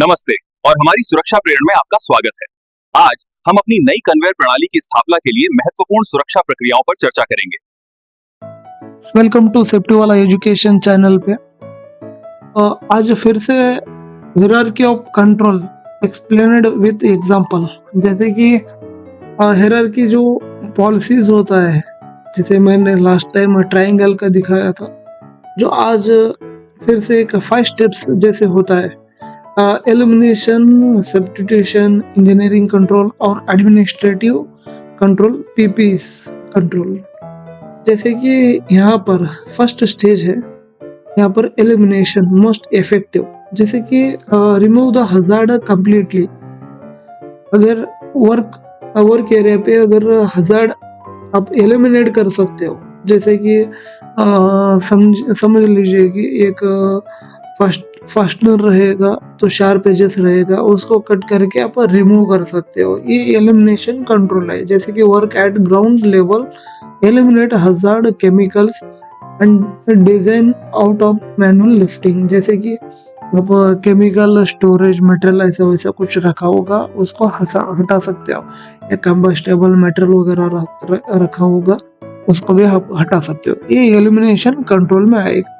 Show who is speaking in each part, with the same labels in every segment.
Speaker 1: नमस्ते और हमारी सुरक्षा प्रेरणा में आपका स्वागत है। आज हम अपनी नई कन्वेयर प्रणाली की स्थापना के लिए महत्वपूर्ण सुरक्षा प्रक्रियाओं पर चर्चा करेंगे।
Speaker 2: वेलकम टू सेफ्टी वाला एजुकेशन चैनल पे। आज फिर से hierarchy of control explained with example. जैसे कि हायरार्की जो पॉलिसीज होता है, जिसे मैंने लास्ट टाइम ट्रायंगल का दिखाया था, जो आज फिर से एक 5 स्टेप्स जैसे होता है। एलिमिनेशन, सब्स्टिट्यूशन, इंजीनियरिंग कंट्रोल और एडमिनिस्ट्रेटिव कंट्रोल, पीपीएस कंट्रोल। जैसे कि यहाँ पर फर्स्ट स्टेज है, यहाँ पर एलिमिनेशन मोस्ट इफेक्टिव। जैसे कि रिमूव द हजार्ड कंप्लीटली। अगर वर्क एरिया पे अगर हजार्ड आप एलिमिनेट कर सकते हो, जैसे कि समझ लीजिए कि एक फास्टनर रहेगा तो शार्प एजेस रहेगा, उसको कट करके आप रिमूव कर सकते हो। ये एलिमिनेशन कंट्रोल है। जैसे कि work at ground level, eliminate hazard chemicals and design out of manual lifting. जैसे कि आप केमिकल स्टोरेज मटेरियल ऐसा वैसा कुछ रखा होगा, उसको हटा सकते हो। या कंबस्टेबल मटेरियल वगैरह रखा होगा, उसको भी आप हटा सकते हो। ये एलिमिनेशन कंट्रोल में आएगा।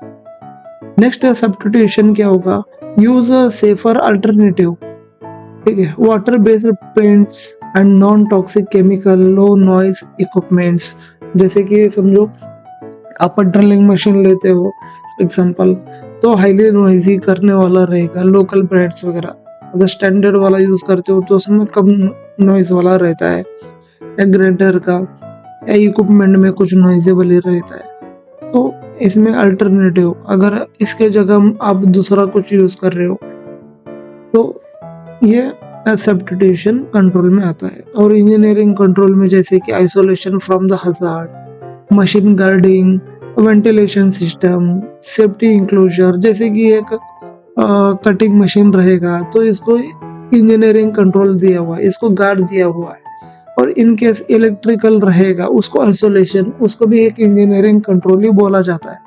Speaker 2: नेक्स्ट सब्स्टिट्यूशन क्या होगा? Use safer alternative. ठीक है, water based paints and non toxic chemical, low noise equipments. जैसे कि समझो आप ड्रिलिंग मशीन लेते हो एग्जांपल, तो हाईली नॉइजी करने वाला रहेगा, लोकल ब्रांड्स वगैरह। अगर स्टैंडर्ड वाला यूज करते हो तो उसमें कम नॉइज वाला रहता है। या ग्राइंडर का या इक्विपमेंट में कुछ नॉइजेबल ही रहता है। तो इसमें अल्टरनेटिव, अगर इसके जगह आप दूसरा कुछ यूज कर रहे हो तो ये सब्स्टिट्यूशन कंट्रोल में आता है। और इंजीनियरिंग कंट्रोल में जैसे कि isolation from the hazard, machine guarding, ventilation system, safety enclosure. जैसे कि एक कटिंग मशीन रहेगा तो इसको इंजीनियरिंग कंट्रोल दिया हुआ है, इसको गार्ड दिया हुआ है। और इन केस इलेक्ट्रिकल रहेगा, उसको आइसोलेशन, उसको भी एक इंजीनियरिंग कंट्रोल ही बोला जाता है।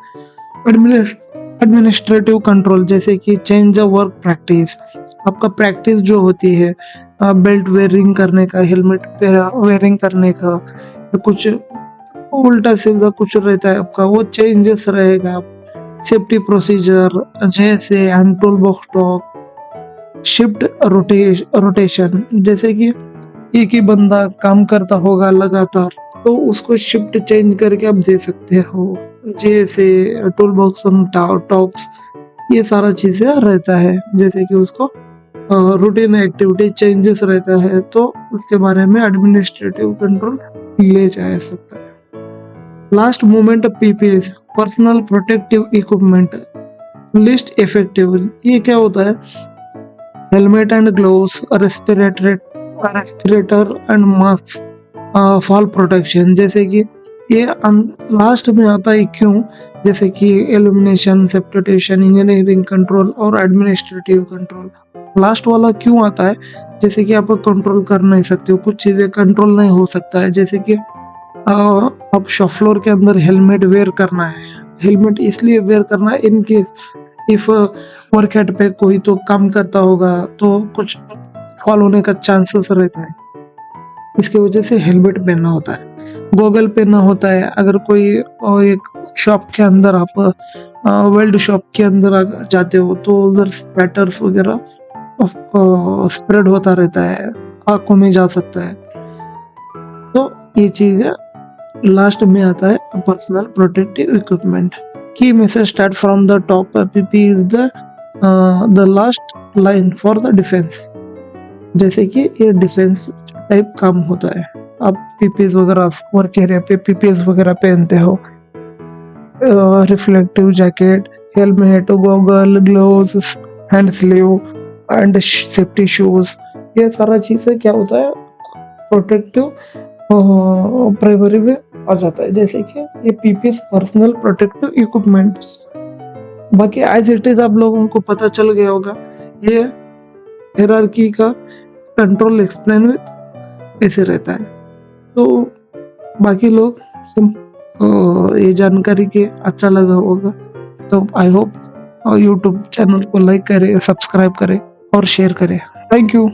Speaker 2: एडमिनिस्ट्रेटिव कंट्रोल, जैसे कि चेंज द वर्क प्रैक्टिस। आपका प्रैक्टिस जो होती है बेल्ट वेयरिंग करने का, हेलमेट वेयरिंग करने का, कुछ उल्टा सीधा कुछ रहता है आपका, वो चेंजेस रहेगा। सेफ्टी प्रोसीजर जैसे tool box talk, shift rotation. जैसे कि एक ही बंदा काम करता होगा लगातार, तो उसको शिफ्ट चेंज करके आप दे सकते हो। जैसे टूल बॉक्स टॉक्स, ये सारा चीजें रहता है। जैसे कि उसको रूटीन एक्टिविटी चेंजेस रहता है, तो उसके बारे में एडमिनिस्ट्रेटिव कंट्रोल ले जा सकता है। Last moment PPS, personal protective equipment, list effective. ये क्या होता है? Helmet and gloves, respirator and mask, fall protection. जैसे कि ये लास्ट में आता है। क्यों? जैसे कि एलिमिनेशन, सब्स्टिट्यूशन, इंजीनियरिंग कंट्रोल और एडमिनिस्ट्रेटिव कंट्रोल। लास्ट वाला क्यों आता है? जैसे कि आप कंट्रोल कर नहीं सकते हो, कुछ चीजें कंट्रोल नहीं हो सकता है। जैसे कि अब शॉप फ्लोर के अंदर हेलमेट वेयर करना है। हेलमेट इसलिए वेयर करना है इनके इफ वर्क हेड पे कोई तो काम करता होगा तो कुछ फॉल होने का चांसेस रहता है, इसकी वजह से हेलमेट पहनना होता है। गॉगल पहनना होता है। अगर कोई एक शॉप के अंदर आप वेल्ड शॉप के अंदर जाते हो तो उधर स्पैटर्स वगैरह स्प्रेड होता रहता है, आंखों में जा सकता है। तो ये चीज लास्ट में आता है, पर्सनल प्रोटेक्टिव इक्विपमेंट। की message start from the top, PP is the last line for the defence. जैसे कि ये डिफेंस टाइप काम होता है। आप पीपीएस वगैरह वर्क एरिया पे पीपीएस वगैरह पहनते हो, reflective jacket, helmet, goggle, gloves, hand sleeve and safety shoes. ये सारा चीजें क्या होता है? प्रोटेक्टिव प्राइमरी में आ जाता है। जैसे कि ये पीपीएस, पर्सनल प्रोटेक्टिव इक्विपमेंट्स। बाकी एज इट इज आप लोगों को पता चल गया होगा ये हायरार्की का कंट्रोल एक्सप्लेन विद ऐसे रहता है। तो बाकी लोग सब ये जानकारी के अच्छा लगा होगा। तो आई होप यूट्यूब चैनल को लाइक करें, सब्सक्राइब करें और शेयर करें। Thank you.